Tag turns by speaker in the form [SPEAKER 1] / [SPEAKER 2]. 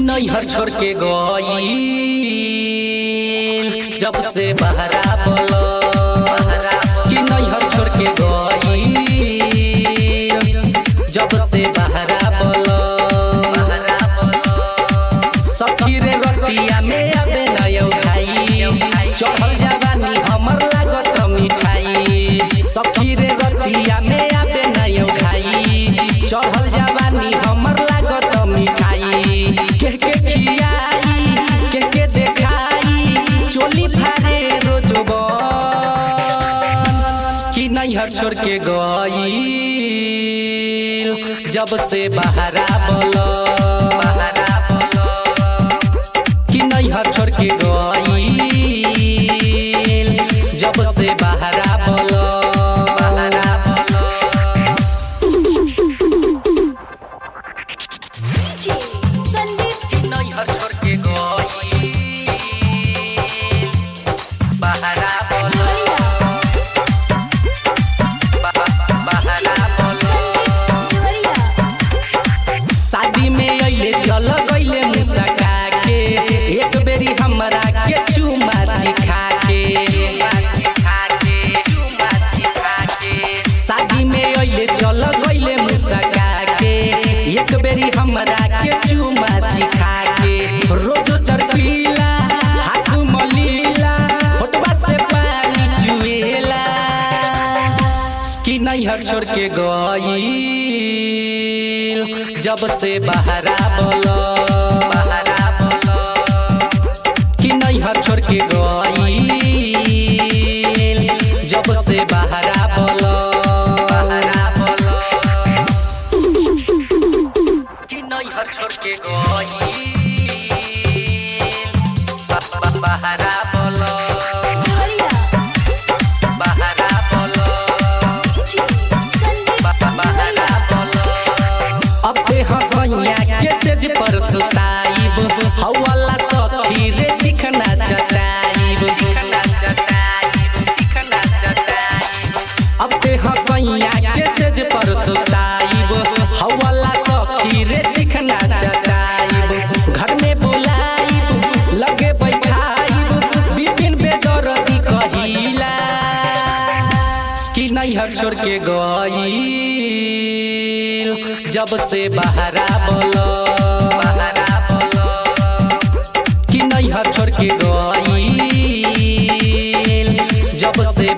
[SPEAKER 1] नैहर छोड़ के गई जब से बहरा बोलो कि नैहर छोड़ के गई जब से बहरा बोलो सखी रे रतिया में आबे नयो खाई चढ़ल जवानी हमर लागत मिठाई सखी रे रतिया में आबे नयो खाई चढ़ल जवानी हमर लागत मिठाई के खियाई के देखाई चोली फारे रोजबो कि नैहर छोड़ के गई जब से बहरा बोलो कि नैहर छोड़ के गई जब से बहरा बोलो नैहर छोड़ के गई बहरा बोलो बहरा बोलो शादी में अइले चल गइले मुसका के एक बेरी हमरा के चुमा खा के शादी में अइले चल गइले मुसका के एक बेरी हमरा के चुमा खा के रोज तरकीला हाथ मलीला होठवा से पानी चुएला कि नैहर छोड़ के गई जब से बहरा बोलो कि नैहर छोड़ के गई जब से बहरा बोलो कि नैहर छोड़ के गई बहरा बोलो बहरा बोलो बहरा बोलो अब ते हंसैया के सेज पर सुताइब हवाला सखी रे चिकना चटाइब अब ते हंसैया के सेज पर सुताइब हवाला सखी रे चिकना चटाइब घर में बुलाइब लगे बैठाइब बिपिन बेदर्दी कहिला कि नैहर छोड़ के गई जब से बहरा बोलो कि नैहर छोड़ के गई जब से